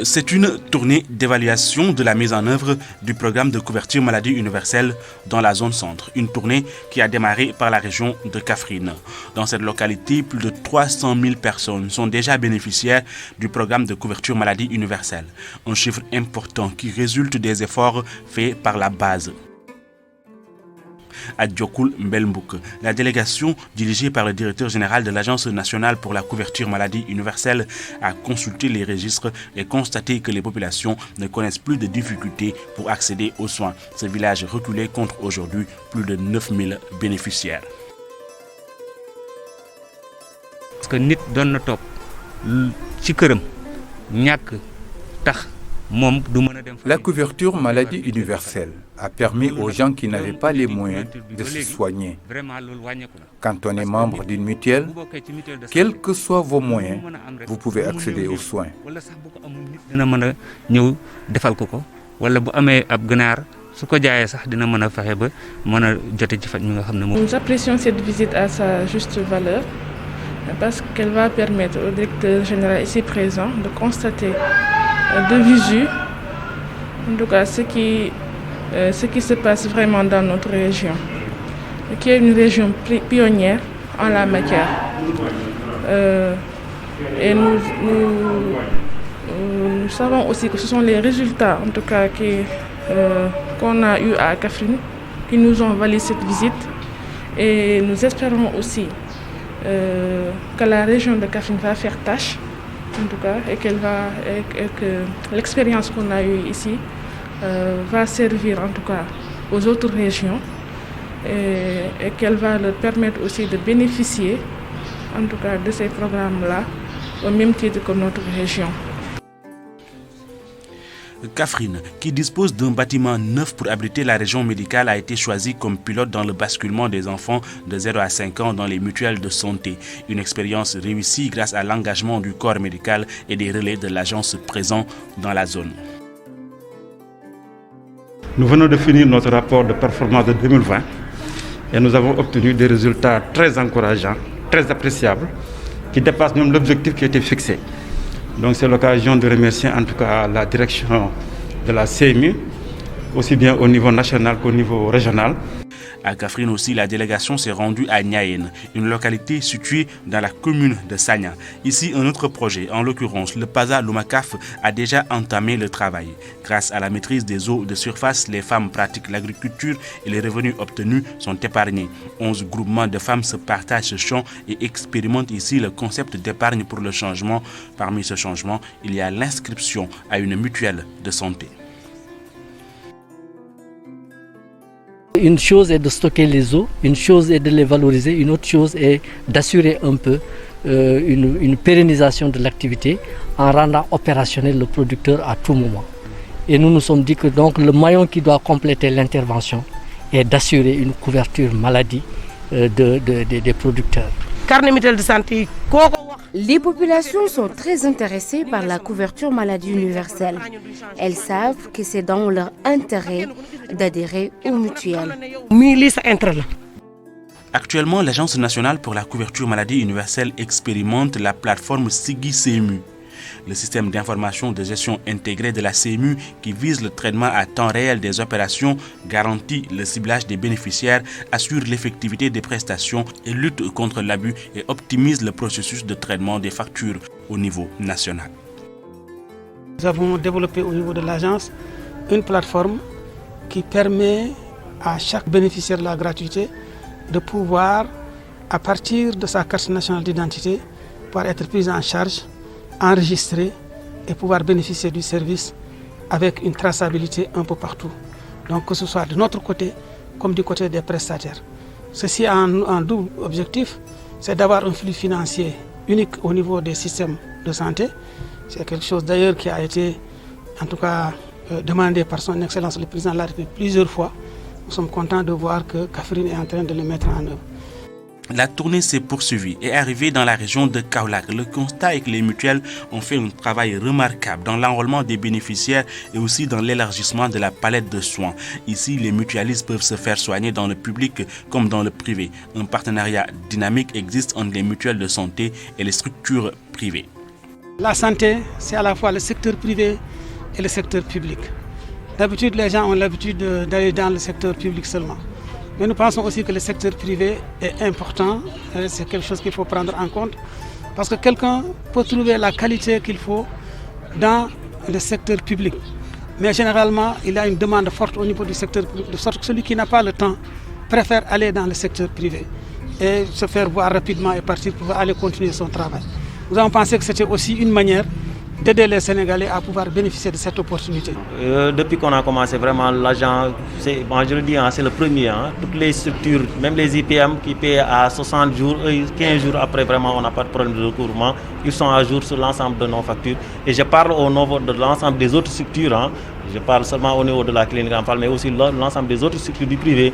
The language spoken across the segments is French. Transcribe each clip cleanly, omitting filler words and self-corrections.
C'est une tournée d'évaluation de la mise en œuvre du programme de couverture maladie universelle dans la zone centre. Une tournée qui a démarré par la région de Kaffrine. Dans cette localité, plus de 300 000 personnes sont déjà bénéficiaires du programme de couverture maladie universelle. Un chiffre important qui résulte des efforts faits par la base. À Diokoul Mbelmbouk, la délégation dirigée par le directeur général de l'Agence nationale pour la couverture maladie universelle a consulté les registres et constaté que les populations ne connaissent plus de difficultés pour accéder aux soins. Ce village reculé compte aujourd'hui plus de 9 000 bénéficiaires. Parce que nit doon na toog ci këram ñàkk tax. La couverture maladie universelle a permis aux gens qui n'avaient pas les moyens de se soigner. Quand on est membre d'une mutuelle, quels que soient vos moyens, vous pouvez accéder aux soins. Nous apprécions cette visite à sa juste valeur parce qu'elle va permettre au directeur général ici présent de constater de visu, en tout cas ce qui se passe vraiment dans notre région, qui est une région pionnière en la matière. Et nous savons aussi que ce sont les résultats, en tout cas, qu'on a eu à Kaffrine, qui nous ont valu cette visite. Et nous espérons aussi que la région de Kaffrine va faire tâche, en tout cas, et que l'expérience qu'on a eue ici va servir en tout cas aux autres régions et qu'elle va leur permettre aussi de bénéficier en tout cas de ces programmes-là au même titre que notre région. Kaffrine, qui dispose d'un bâtiment neuf pour abriter la région médicale, a été choisi comme pilote dans le basculement des enfants de 0 à 5 ans dans les mutuelles de santé. Une expérience réussie grâce à l'engagement du corps médical et des relais de l'agence présents dans la zone. Nous venons de finir notre rapport de performance de 2020 et nous avons obtenu des résultats très encourageants, très appréciables, qui dépassent même l'objectif qui a été fixé. Donc c'est l'occasion de remercier en tout cas la direction de la CMU, aussi bien au niveau national qu'au niveau régional. À Kaffrine aussi, la délégation s'est rendue à Niayen, une localité située dans la commune de Sagna. Ici, un autre projet, en l'occurrence le PASA Lumakaf, a déjà entamé le travail. Grâce à la maîtrise des eaux de surface, les femmes pratiquent l'agriculture et les revenus obtenus sont épargnés. 11 groupements de femmes se partagent ce champ et expérimentent ici le concept d'épargne pour le changement. Parmi ce changement, il y a l'inscription à une mutuelle de santé. Une chose est de stocker les eaux, une chose est de les valoriser, une autre chose est d'assurer un peu une pérennisation de l'activité en rendant opérationnel le producteur à tout moment. Et nous nous sommes dit que donc le maillon qui doit compléter l'intervention est d'assurer une couverture maladie des producteurs. Les populations sont très intéressées par la couverture maladie universelle. Elles savent que c'est dans leur intérêt d'adhérer aux mutuelles. Actuellement, l'Agence nationale pour la couverture maladie universelle expérimente la plateforme Sigi CMU. Le système d'information de gestion intégrée de la CMU qui vise le traitement à temps réel des opérations, garantit le ciblage des bénéficiaires, assure l'effectivité des prestations et lutte contre l'abus et optimise le processus de traitement des factures au niveau national. Nous avons développé au niveau de l'agence une plateforme qui permet à chaque bénéficiaire de la gratuité de pouvoir, à partir de sa carte nationale d'identité, pouvoir être prise en charge, enregistrer et pouvoir bénéficier du service avec une traçabilité un peu partout. Donc que ce soit de notre côté comme du côté des prestataires. Ceci a un double objectif, c'est d'avoir un flux financier unique au niveau des systèmes de santé. C'est quelque chose d'ailleurs qui a été en tout cas demandé par son Excellence le Président de la République plusieurs fois. Nous sommes contents de voir que Kaffrine est en train de le mettre en œuvre. La tournée s'est poursuivie et est arrivée dans la région de Kaolack. Le constat est que les mutuelles ont fait un travail remarquable dans l'enrôlement des bénéficiaires et aussi dans l'élargissement de la palette de soins. Ici, les mutualistes peuvent se faire soigner dans le public comme dans le privé. Un partenariat dynamique existe entre les mutuelles de santé et les structures privées. La santé, c'est à la fois le secteur privé et le secteur public. D'habitude, les gens ont l'habitude d'aller dans le secteur public seulement. Mais nous pensons aussi que le secteur privé est important. C'est quelque chose qu'il faut prendre en compte. Parce que quelqu'un peut trouver la qualité qu'il faut dans le secteur public. Mais généralement, il y a une demande forte au niveau du secteur public, de sorte que celui qui n'a pas le temps préfère aller dans le secteur privé et se faire voir rapidement et partir pour aller continuer son travail. Nous avons pensé que c'était aussi une manière d'aider les Sénégalais à pouvoir bénéficier de cette opportunité. Depuis qu'on a commencé, vraiment, l'agent, je le dis, c'est le premier. Toutes les structures, même les IPM qui paient à 60 jours, 15 jours après, vraiment, on n'a pas de problème de recouvrement. Ils sont à jour sur l'ensemble de nos factures. Et je parle au niveau de l'ensemble des autres structures. Je parle seulement au niveau de la clinique Rampal, mais aussi l'ensemble des autres structures du privé.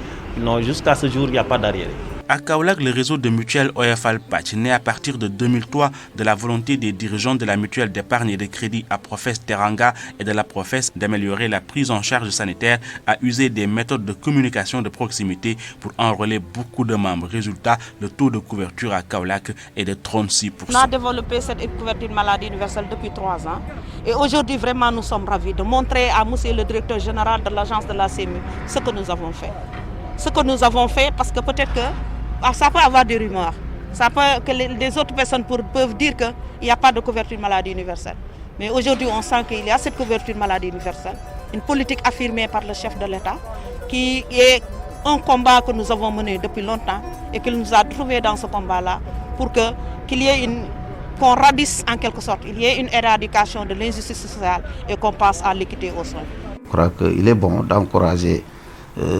Jusqu'à ce jour, il n'y a pas d'arriéré. À Kaolack, le réseau de mutuelles OFAL Patch, né à partir de 2003 de la volonté des dirigeants de la mutuelle d'épargne et de crédit à Professe Teranga et de la Professe d'améliorer la prise en charge sanitaire, a usé des méthodes de communication de proximité pour enrôler beaucoup de membres. Résultat, le taux de couverture à Kaolack est de 36%. On a développé cette couverture maladie universelle depuis 3 ans. Et aujourd'hui, vraiment, nous sommes ravis de montrer à monsieur le directeur général de l'agence de la CMU ce que nous avons fait. Ce que nous avons fait, parce que peut-être que ça peut avoir des rumeurs. Ça peut que les autres personnes peuvent dire qu'il n'y a pas de couverture maladie universelle. Mais aujourd'hui, on sent qu'il y a cette couverture maladie universelle. Une politique affirmée par le chef de l'État, qui est un combat que nous avons mené depuis longtemps et qu'il nous a trouvé dans ce combat-là pour qu'il y ait qu'on radisse en quelque sorte, il y ait une éradication de l'injustice sociale et qu'on passe à l'équité aux soins. Je crois qu'il est bon d'encourager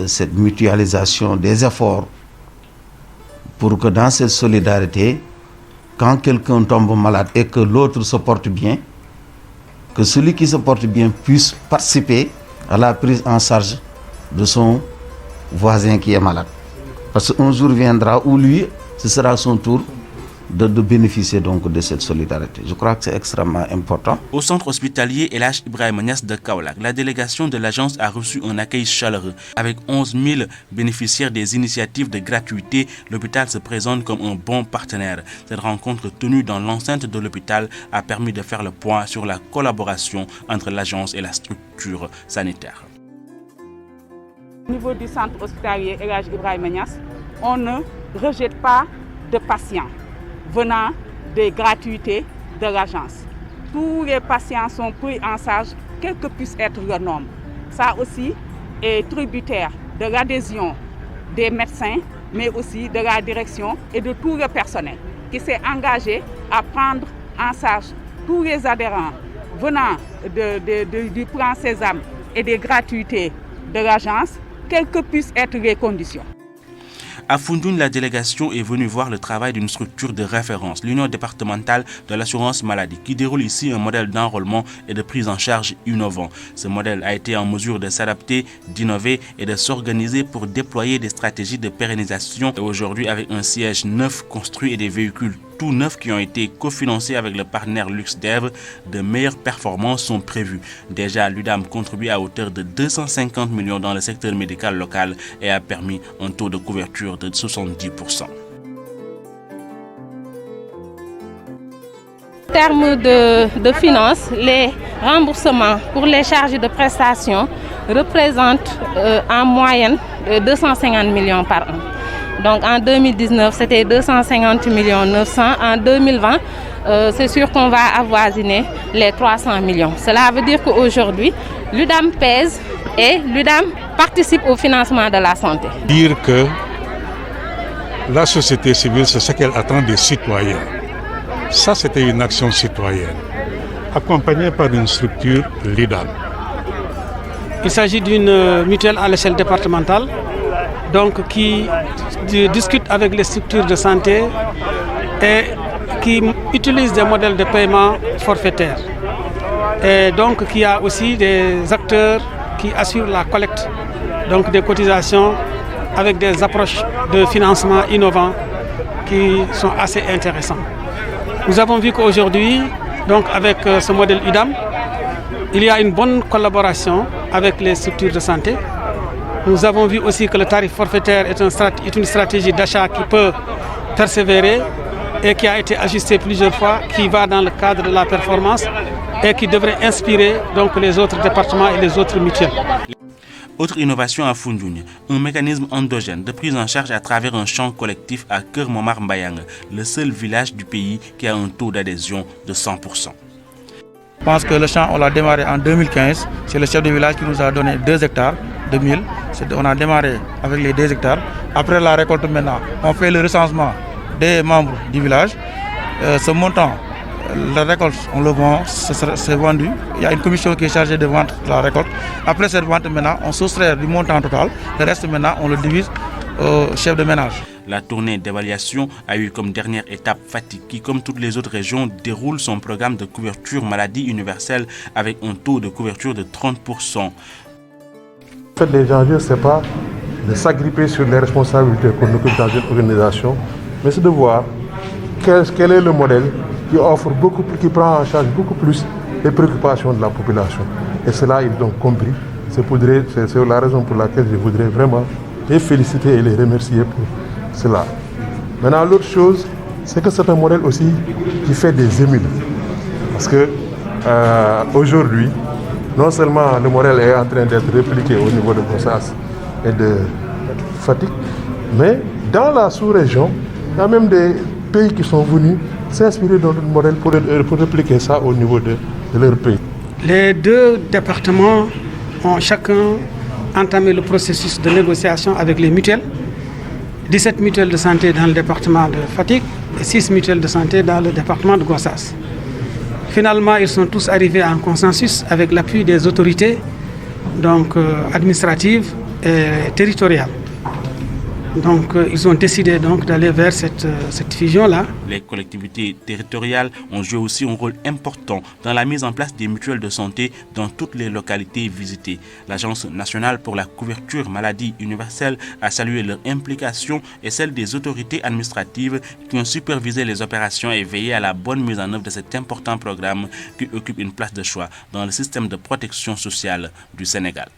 cette mutualisation des efforts pour que dans cette solidarité, quand quelqu'un tombe malade et que l'autre se porte bien, que celui qui se porte bien puisse participer à la prise en charge de son voisin qui est malade. Parce qu'un jour viendra où lui, ce sera son tour de bénéficier donc de cette solidarité. Je crois que c'est extrêmement important. Au centre hospitalier El-Hadj Ibrahima Niass de Kaolack, la délégation de l'agence a reçu un accueil chaleureux. Avec 11 000 bénéficiaires des initiatives de gratuité, l'hôpital se présente comme un bon partenaire. Cette rencontre tenue dans l'enceinte de l'hôpital a permis de faire le point sur la collaboration entre l'agence et la structure sanitaire. Au niveau du centre hospitalier El-Hadj Ibrahima Niass, on ne rejette pas de patients venant des gratuités de l'agence. Tous les patients sont pris en charge, quel que puisse être leur nombre. Ça aussi est tributaire de l'adhésion des médecins, mais aussi de la direction et de tout le personnel qui s'est engagé à prendre en charge tous les adhérents venant du plan Sésame et des gratuités de l'agence, quelles que puissent être les conditions. À Foundiougne, la délégation est venue voir le travail d'une structure de référence, l'Union départementale de l'assurance maladie, qui déroule ici un modèle d'enrôlement et de prise en charge innovant. Ce modèle a été en mesure de s'adapter, d'innover et de s'organiser pour déployer des stratégies de pérennisation. Et aujourd'hui, avec un siège neuf construit et des véhicules tout neufs qui ont été cofinancés avec le partenaire LuxDev, de meilleures performances sont prévues. Déjà, l'UDAM contribue à hauteur de 250 millions dans le secteur médical local et a permis un taux de couverture de 70%. En termes de finances, les remboursements pour les charges de prestations représentent en moyenne 250 millions par an. Donc en 2019, c'était 250 millions 900. En 2020, c'est sûr qu'on va avoisiner les 300 millions. Cela veut dire qu'aujourd'hui, l'UDAM pèse et l'UDAM participe au financement de la santé. Dire que la société civile, c'est ce qu'elle attend des citoyens. Ça, c'était une action citoyenne, accompagnée par une structure LIDAM. Il s'agit d'une mutuelle à l'échelle départementale, donc qui discute avec les structures de santé et qui utilise des modèles de paiement forfaitaire. Et donc qui a aussi des acteurs qui assurent la collecte donc des cotisations avec des approches de financement innovants qui sont assez intéressants. Nous avons vu qu'aujourd'hui, donc avec ce modèle UDAM, il y a une bonne collaboration avec les structures de santé. Nous avons vu aussi que le tarif forfaitaire est une stratégie d'achat qui peut persévérer et qui a été ajusté plusieurs fois, qui va dans le cadre de la performance et qui devrait inspirer donc les autres départements et les autres mutuelles. Autre innovation à Foundiougne, un mécanisme endogène de prise en charge à travers un champ collectif à Keur Momar Mbayang, le seul village du pays qui a un taux d'adhésion de 100%. Je pense que le champ, on l'a démarré en 2015. C'est le chef de village qui nous a donné 2 hectares de 1000. On a démarré avec les 2 hectares. Après la récolte maintenant, on fait le recensement des membres du village. Ce montant, la récolte, on le vend, c'est vendu. Il y a une commission qui est chargée de vendre la récolte. Après cette vente maintenant, on soustrait du montant total. Le reste maintenant, on le divise au chef de ménage. La tournée d'évaluation a eu comme dernière étape Fatick qui, comme toutes les autres régions, déroule son programme de couverture maladie universelle avec un taux de couverture de 30%. En fait, les enjeux, ce n'est pas de s'agripper sur les responsabilités qu'on occupe dans une organisation, mais c'est de voir quel est le modèle qui offre beaucoup, qui prend en charge beaucoup plus les préoccupations de la population. Et cela, ils ont compris. C'est la raison pour laquelle je voudrais vraiment les féliciter et les remercier pour cela. Maintenant, l'autre chose, c'est que c'est un modèle aussi qui fait des émules. Parce que aujourd'hui, non seulement le modèle est en train d'être répliqué au niveau de Gossas et de Fatick, mais dans la sous-région, il y a même des pays qui sont venus s'inspirer de notre modèle pour répliquer ça au niveau de leur pays. Les 2 départements ont chacun entamé le processus de négociation avec les mutuelles. 17 mutuelles de santé dans le département de Fatick et 6 mutuelles de santé dans le département de Gossas. Finalement, ils sont tous arrivés en consensus avec l'appui des autorités donc, administratives et territoriales. Donc, ils ont décidé donc d'aller vers cette fusion-là. Les collectivités territoriales ont joué aussi un rôle important dans la mise en place des mutuelles de santé dans toutes les localités visitées. L'Agence nationale pour la couverture maladie universelle a salué leur implication et celle des autorités administratives qui ont supervisé les opérations et veillé à la bonne mise en œuvre de cet important programme qui occupe une place de choix dans le système de protection sociale du Sénégal.